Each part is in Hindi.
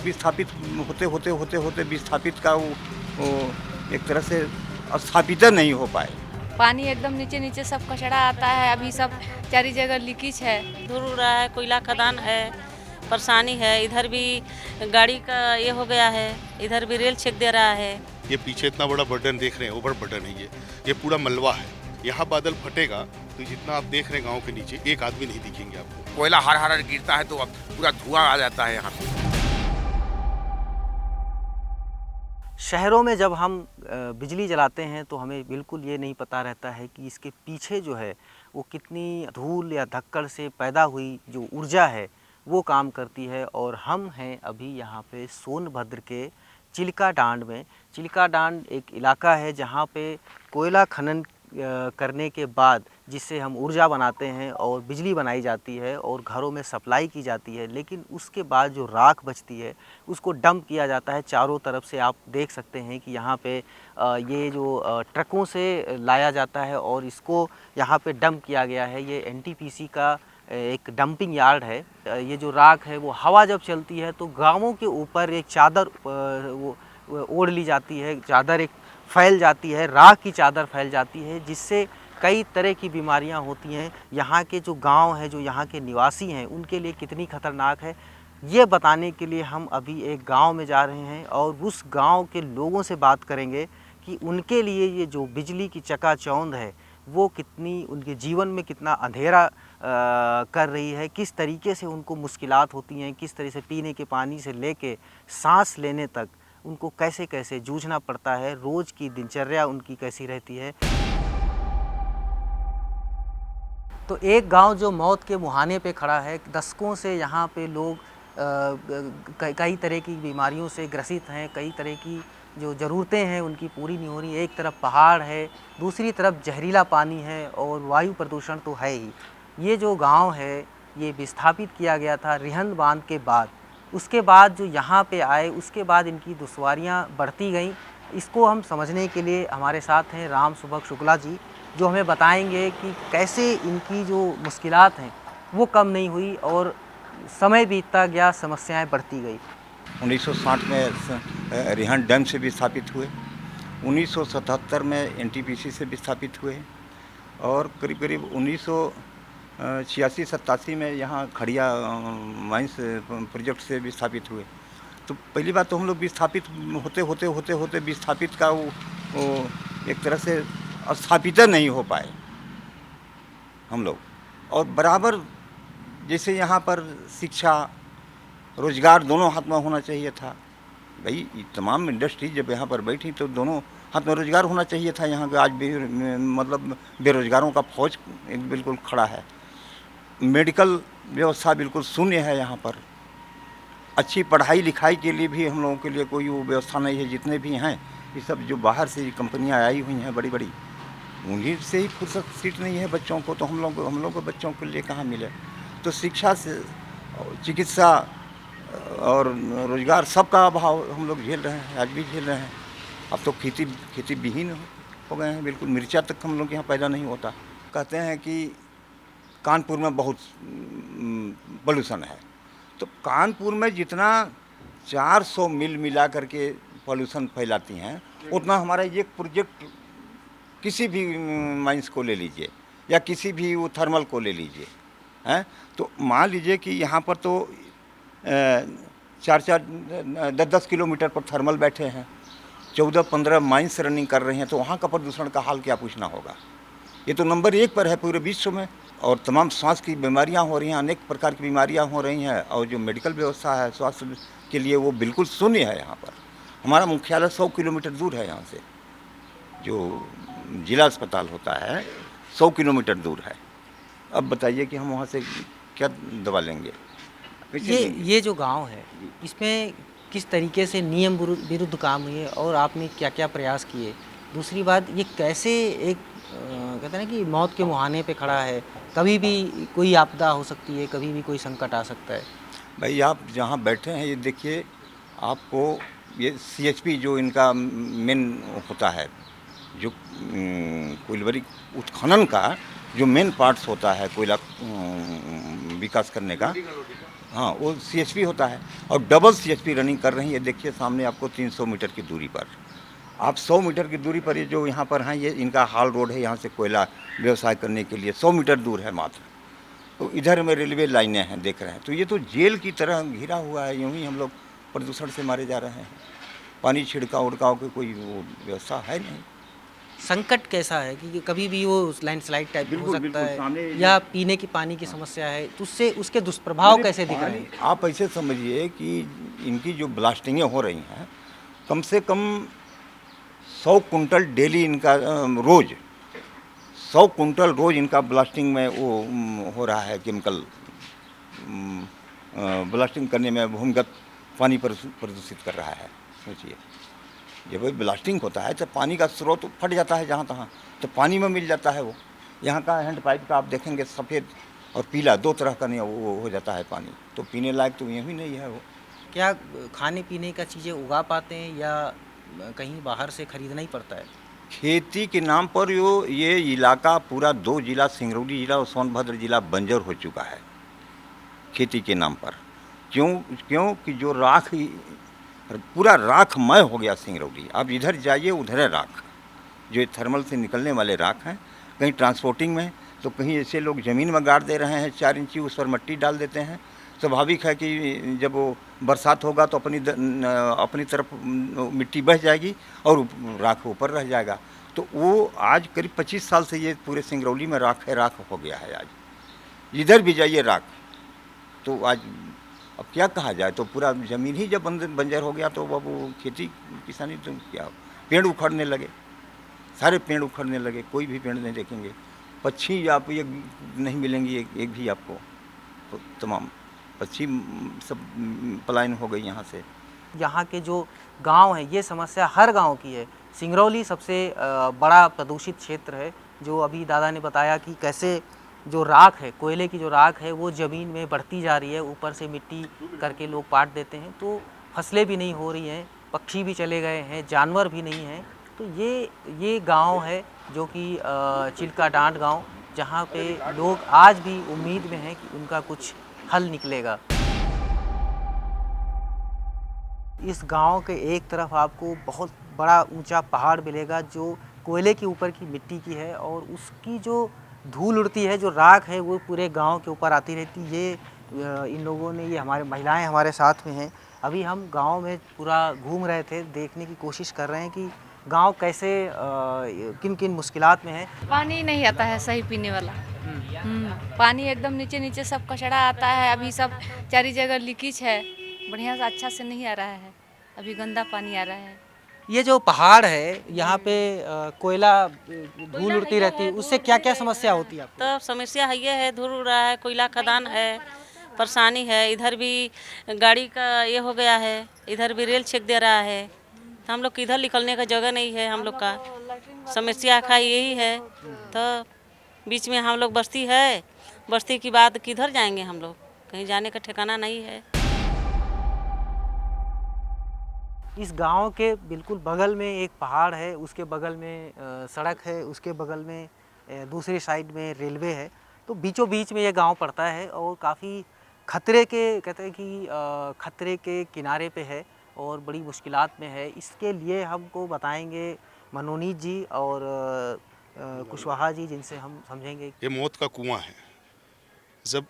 विस्थापित होते होते होते होते विस्थापित का वो एक तरह से स्थापित नहीं हो पाए। पानी एकदम नीचे नीचे सब कचरा आता है, अभी सब चारी जगह लीकेज है। धुर उड़ रहा है, कोयला खदान है, परेशानी है। इधर भी गाड़ी का ये हो गया है, इधर भी रेल छेक दे रहा है। ये पीछे इतना बड़ा बर्डन देख रहे हैं, ओवर बर्डन है ये पूरा मलबा है। यहाँ बादल फटेगा तो जितना आप देख रहे हैं गांव के नीचे एक आदमी नहीं दिखेंगे आपको। कोयला हर हर गिरता है तो अब पूरा धुआं आ जाता है यहाँ पे। शहरों में जब हम बिजली जलाते हैं तो हमें बिल्कुल ये नहीं पता रहता है कि इसके पीछे जो है वो कितनी धूल या धक्कड़ से पैदा हुई जो ऊर्जा है वो काम करती है। और हम हैं अभी यहाँ पे सोनभद्र के चिल्का डांड में। चिल्का डांड एक इलाका है जहाँ पे कोयला खनन करने के बाद जिससे हम ऊर्जा बनाते हैं और बिजली बनाई जाती है और घरों में सप्लाई की जाती है, लेकिन उसके बाद जो राख बचती है उसको डंप किया जाता है चारों तरफ से। आप देख सकते हैं कि यहाँ पे ये जो ट्रकों से लाया जाता है और इसको यहाँ पे डंप किया गया है। ये एनटीपीसी का एक डंपिंग यार्ड है। ये जो राख है वो हवा जब चलती है तो गाँवों के ऊपर एक चादर वो ओढ़ ली जाती है, चादर एक फैल जाती है, राख की चादर फैल जाती है, जिससे कई तरह की बीमारियां होती हैं। यहाँ के जो गांव हैं, जो यहाँ के निवासी हैं, उनके लिए कितनी खतरनाक है ये बताने के लिए हम अभी एक गांव में जा रहे हैं और उस गांव के लोगों से बात करेंगे कि उनके लिए ये जो बिजली की चकाचौंध है वो कितनी उनके जीवन में कितना अंधेरा कर रही है, किस तरीके से उनको मुश्किलात होती हैं, किस तरह से पीने के पानी से लेके सांस लेने तक उनको कैसे कैसे जूझना पड़ता है, रोज़ की दिनचर्या उनकी कैसी रहती है। तो एक गांव जो मौत के मुहाने पे खड़ा है, दशकों से यहाँ पे लोग कई तरह की बीमारियों से ग्रसित हैं, कई तरह की जो ज़रूरतें हैं उनकी पूरी नहीं हो रही। एक तरफ पहाड़ है, दूसरी तरफ जहरीला पानी है और वायु प्रदूषण तो है ही। ये जो गांव है ये विस्थापित किया गया था रिहंद बांध के बाद। उसके बाद जो यहाँ पे आए उसके बाद इनकी दुश्वारियाँ बढ़ती गईं। इसको हम समझने के लिए हमारे साथ हैं राम सुभग शुक्ला जी, जो हमें बताएंगे कि कैसे इनकी जो मुश्किलात हैं वो कम नहीं हुई और समय बीतता गया, समस्याएं बढ़ती गई। 1960 में रिहंद डैम से विस्थापित हुए, 1977 में एनटीपीसी से विस्थापित हुए और करीब करीब 1986-87 में यहाँ खड़िया माइंस प्रोजेक्ट से विस्थापित हुए। तो पहली बात तो हम लोग विस्थापित होते होते होते होते विस्थापित का वो एक तरह से स्थापित नहीं हो पाए हम लोग। और बराबर जैसे यहाँ पर शिक्षा रोजगार दोनों हाथ में होना चाहिए था। भाई तमाम इंडस्ट्री जब यहाँ पर बैठी तो दोनों हाथ में रोजगार होना चाहिए था। यहाँ का आज भी मतलब बेरोजगारों का फौज बिल्कुल खड़ा है। मेडिकल व्यवस्था बिल्कुल शून्य है यहाँ पर। अच्छी पढ़ाई लिखाई के लिए भी हम लोगों के लिए कोई वो व्यवस्था नहीं है। जितने भी हैं ये सब जो बाहर से कंपनियां आई हुई हैं बड़ी बड़ी, उन्हीं से ही फुर्सत सीट नहीं है बच्चों को। तो हम लोग को बच्चों के लिए कहाँ मिले। तो शिक्षा से चिकित्सा और रोजगार सबका अभाव हम लोग झेल रहे हैं, आज भी झेल रहे हैं। अब तो खेती विहीन हो गए हैं बिल्कुल। मिर्चा तक हम लोग यहाँ पैदा नहीं होता। कहते हैं कि कानपुर में बहुत पॉल्यूशन है। तो कानपुर में जितना 400 मिल मिला करके पॉल्यूशन फैलाती हैं, उतना हमारा ये प्रोजेक्ट किसी भी माइंस को ले लीजिए या किसी भी वो थर्मल को ले लीजिए हैं। तो मान लीजिए कि यहाँ पर तो 4-10 किलोमीटर पर थर्मल बैठे हैं, 14-15 माइंस रनिंग कर रहे हैं। तो वहाँ का प्रदूषण का हाल क्या पूछना होगा। ये तो नंबर 1 पर है पूरे विश्व में। और तमाम सांस की बीमारियां हो रही हैं, अनेक प्रकार की बीमारियां हो रही हैं। और जो मेडिकल व्यवस्था है स्वास्थ्य के लिए वो बिल्कुल शून्य है यहाँ पर। हमारा मुख्यालय 100 किलोमीटर दूर है यहाँ से। जो जिला अस्पताल होता है 100 किलोमीटर दूर है। अब बताइए कि हम वहाँ से क्या दवा लेंगे। ये जो गांव है इसमें किस तरीके से नियम विरुद्ध काम हुए और आपने क्या क्या प्रयास किए। दूसरी बात, ये कैसे एक कहते हैं ना कि मौत के मुहाने पे खड़ा है, कभी भी कोई आपदा हो सकती है, कभी भी कोई संकट आ सकता है। भाई आप जहाँ बैठे हैं ये देखिए, आपको ये CHP जो इनका मेन होता है, जो कोयलवरी उत्खनन का जो मेन पार्ट्स होता है कोयला विकास करने का, हाँ, वो सीएचपी होता है और डबल सीएचपी रनिंग कर रही है। देखिए सामने आपको 300 मीटर की दूरी पर, आप 100 मीटर की दूरी पर ये जो यहाँ पर हैं, ये इनका हाल रोड है। यहाँ से कोयला व्यवसाय करने के लिए 100 मीटर दूर है मात्र। तो इधर में रेलवे लाइनें हैं, देख रहे हैं। तो ये तो जेल की तरह घिरा हुआ है। यूँ ही हम लोग प्रदूषण से मारे जा रहे हैं। पानी छिड़काव उड़काव की कोई वो व्यवस्था है नहीं। संकट कैसा है कि कभी भी वो लैंडस्लाइड टाइप हो बिल्कुल, सकता बिल्कुल, सामने है या पीने की पानी की समस्या है, तो उससे उसके दुष्प्रभाव कैसे दिख रहे हैं? आप ऐसे समझिए कि इनकी जो ब्लास्टिंगें हो रही हैं, कम से कम 100 कुंटल डेली इनका रोज़ 100 कुंटल रोज़ इनका ब्लास्टिंग में वो हो रहा है। केमिकल ब्लास्टिंग करने में भूमिगत पानी प्रदूषित कर रहा है। सोचिए, जब वही ब्लास्टिंग होता है तो पानी का स्रोत फट जाता है जहाँ तहाँ, तो पानी में मिल जाता है वो। यहाँ का हैंड पाइप का आप देखेंगे सफ़ेद और पीला, दो तरह का नहीं वो हो जाता है पानी। तो पीने लायक तो यही नहीं है वो। क्या खाने पीने का चीज़ें उगा पाते हैं या कहीं बाहर से खरीदना ही पड़ता है? खेती के नाम पर ये इलाका पूरा 2 जिला, सिंगरौली जिला और सोनभद्र जिला बंजर हो चुका है खेती के नाम पर। क्यों कि जो राख पूरा राखमय हो गया सिंगरौली। अब इधर जाइए उधर है राख, जो थर्मल से निकलने वाले राख हैं। कहीं ट्रांसपोर्टिंग में, तो कहीं ऐसे लोग ज़मीन में गाड़ दे रहे हैं 4 इंची, उस पर मिट्टी डाल देते हैं। स्वाभाविक है कि जब वो बरसात होगा तो अपनी तरफ मिट्टी बह जाएगी और राख ऊपर रह जाएगा। तो वो आज करीब 25 साल से ये पूरे सिंगरौली में राख हो गया है। आज इधर भी जाइए राख। तो आज अब क्या कहा जाए, तो पूरा ज़मीन ही जब बंजर हो गया तो अब वो खेती किसानी तो क्या, पेड़ उखड़ने लगे, सारे पेड़ उखड़ने लगे, कोई भी पेड़ नहीं देखेंगे। पक्षी आप ये नहीं मिलेंगी एक भी आपको। तो तमाम पक्षी सब पलायन हो गई यहाँ से। यहाँ के जो गांव हैं, ये समस्या हर गांव की है। सिंगरौली सबसे बड़ा प्रदूषित क्षेत्र है। जो अभी दादा ने बताया कि कैसे जो राख है, कोयले की जो राख है, वो ज़मीन में बढ़ती जा रही है, ऊपर से मिट्टी करके लोग पाट देते हैं, तो फसलें भी नहीं हो रही हैं, पक्षी भी चले गए हैं, जानवर भी नहीं हैं। तो ये गांव है जो कि चिल्का डांड गांव, जहाँ पे लोग आज भी उम्मीद में हैं कि उनका कुछ हल निकलेगा। इस गांव के एक तरफ आपको बहुत बड़ा ऊंचा पहाड़ मिलेगा जो कोयले के ऊपर की मिट्टी की है, और उसकी जो धूल उड़ती है, जो राख है, वो पूरे गांव के ऊपर आती रहती है। ये इन लोगों ने, ये हमारे महिलाएं हमारे साथ में हैं। अभी हम गांव में पूरा घूम रहे थे, देखने की कोशिश कर रहे हैं कि गांव कैसे किन किन मुश्किलात में है। पानी नहीं आता है सही पीने वाला। पानी एकदम नीचे नीचे सब कचड़ा आता है। अभी सब चारी जगह लीकेज है, बढ़िया से अच्छा से नहीं आ रहा है। अभी गंदा पानी आ रहा है। ये जो पहाड़ है, यहाँ पे कोयला धूल उड़ती रहती है, उससे क्या क्या समस्या होती है आपको? तो समस्या है, ये है धूल उड़ रहा है, कोयला खदान है, परेशानी है। इधर भी गाड़ी का ये हो गया है, इधर भी रेल छेक दे रहा है। तो हम लोग की इधर निकलने का जगह नहीं है। हम लोग का समस्या का यही है। तो बीच में हम लोग बस्ती है, बस्ती की बाद किधर जाएंगे हम लोग, कहीं जाने का ठिकाना नहीं है। इस गांव के बिल्कुल बगल में एक पहाड़ है, उसके बगल में सड़क है, उसके बगल में दूसरी साइड में रेलवे है। तो बीचों बीच में ये गांव पड़ता है और काफ़ी खतरे के, कहते हैं कि खतरे के किनारे पे है और बड़ी मुश्किलात में है। इसके लिए हमको बताएंगे मनोनीत जी और कुशवाहा जी, जिनसे हम समझेंगे। ये मौत का कुआं है। जब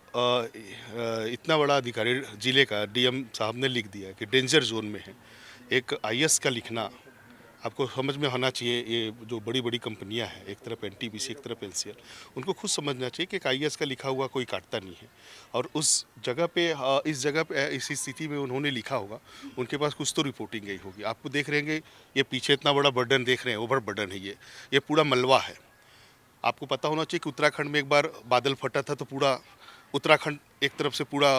इतना बड़ा अधिकारी जिले का डीएम साहब ने लिख दिया कि डेंजर जोन में है, एक आईएएस का लिखना आपको समझ में होना चाहिए। ये जो बड़ी बड़ी कंपनियां हैं, एक तरफ एनटीपीसी एक तरफ एनसीएल, उनको खुद समझना चाहिए कि एक आईएएस का लिखा हुआ कोई काटता नहीं है। और उस जगह पे, इस जगह पे, इस स्थिति में उन्होंने लिखा होगा, उनके पास कुछ तो रिपोर्टिंग गई होगी। आपको देख रहे हैं ये पीछे इतना बड़ा बर्डन देख रहे हैं, ओवर बर्डन है ये पूरा मलबा है। आपको पता होना चाहिए कि उत्तराखंड में एक बार बादल फटा था तो पूरा उत्तराखंड एक तरफ से पूरा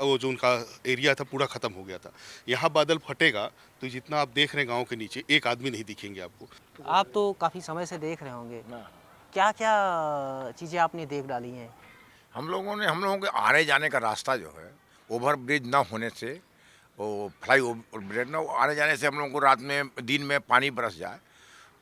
वो जो उनका एरिया था पूरा ख़त्म हो गया था। यहाँ बादल फटेगा तो जितना आप देख रहे हैं गांव के नीचे, एक आदमी नहीं दिखेंगे आपको। आप तो काफ़ी समय से देख रहे होंगे, क्या क्या चीज़ें आपने देख डाली हैं? हम लोगों के आने जाने का रास्ता जो है, ओवर ब्रिज ना होने से, वो फ्लाई ओवर ब्रिज ना आने जाने से हम लोगों को रात में दिन में पानी बरस जाए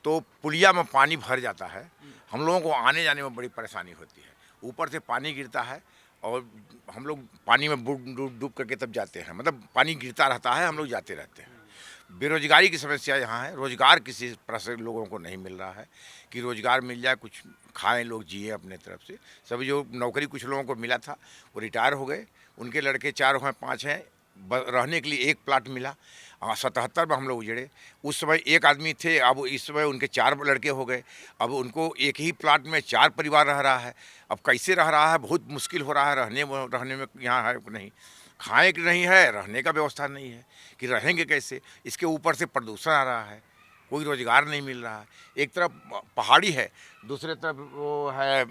तो पुलिया में पानी भर जाता है। हम लोगों को आने जाने में बड़ी परेशानी होती है। ऊपर से पानी गिरता है और हम लोग पानी में डूब डूब करके तब जाते हैं, मतलब पानी गिरता रहता है, हम लोग जाते रहते हैं। बेरोजगारी की समस्या यहाँ है, रोजगार किसी तरह से लोगों को नहीं मिल रहा है कि रोजगार मिल जाए, कुछ खाएं, लोग जिए अपने तरफ से। सभी जो नौकरी कुछ लोगों को मिला था वो रिटायर हो गए, उनके लड़के 4 हैं 5 हैं, रहने के लिए एक प्लाट मिला। 77 में हम लोग उजड़े, उस समय एक आदमी थे, अब इस समय उनके 4 लड़के हो गए, अब उनको एक ही प्लाट में 4 परिवार रह रहा है। अब कैसे रह रहा है, बहुत मुश्किल हो रहा है रहने में यहाँ है नहीं, खाए कि नहीं है, रहने का व्यवस्था नहीं है कि रहेंगे कैसे। इसके ऊपर से प्रदूषण आ रहा है, कोई रोजगार नहीं मिल रहा है। एक तरफ पहाड़ी है, दूसरे तरफ वो है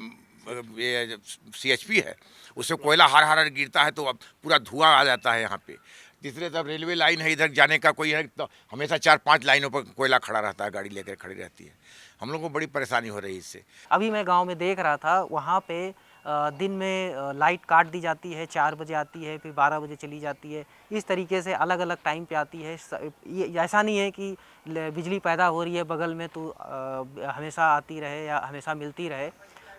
ये CHP है, उससे कोयला हर हर गिरता है तो अब पूरा धुआं आ जाता है यहाँ पे। तीसरे तरफ रेलवे लाइन है, इधर जाने का कोई है तो हमेशा 4-5 लाइनों पर कोयला खड़ा रहता है, गाड़ी लेकर खड़ी रहती है। हम लोग को बड़ी परेशानी हो रही है इससे। अभी मैं गांव में देख रहा था, वहाँ पे दिन में लाइट काट दी जाती है, 4 बजे आती है, फिर 12 बजे चली जाती है। इस तरीके से अलग अलग टाइम पे आती है। ये ऐसा नहीं है कि बिजली पैदा हो रही है बगल में तो हमेशा आती रहे या हमेशा मिलती रहे।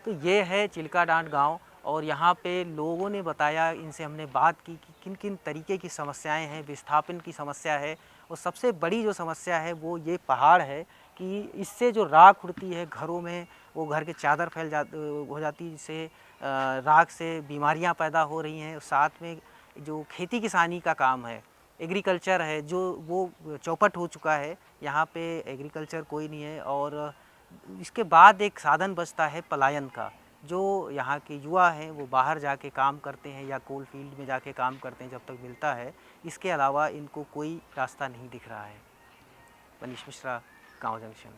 तो ये है चिल्का डांड गाँव, और यहाँ पे लोगों ने बताया, इनसे हमने बात की कि किन किन तरीके की समस्याएं हैं। विस्थापन की समस्या है, और सबसे बड़ी जो समस्या है वो ये पहाड़ है कि इससे जो राख उड़ती है घरों में, वो घर के चादर हो जाती है, जिससे राख से बीमारियां पैदा हो रही हैं। साथ में जो खेती किसानी का काम है, एग्रीकल्चर है, जो वो चौपट हो चुका है। यहाँ पे एग्रीकल्चर कोई नहीं है, और इसके बाद एक साधन बचता है पलायन का। जो यहाँ के युवा हैं वो बाहर जाके काम करते हैं या कोल फील्ड में जाके काम करते हैं जब तक मिलता है। इसके अलावा इनको कोई रास्ता नहीं दिख रहा है। मनीष मिश्रा, गाँव जंक्शन।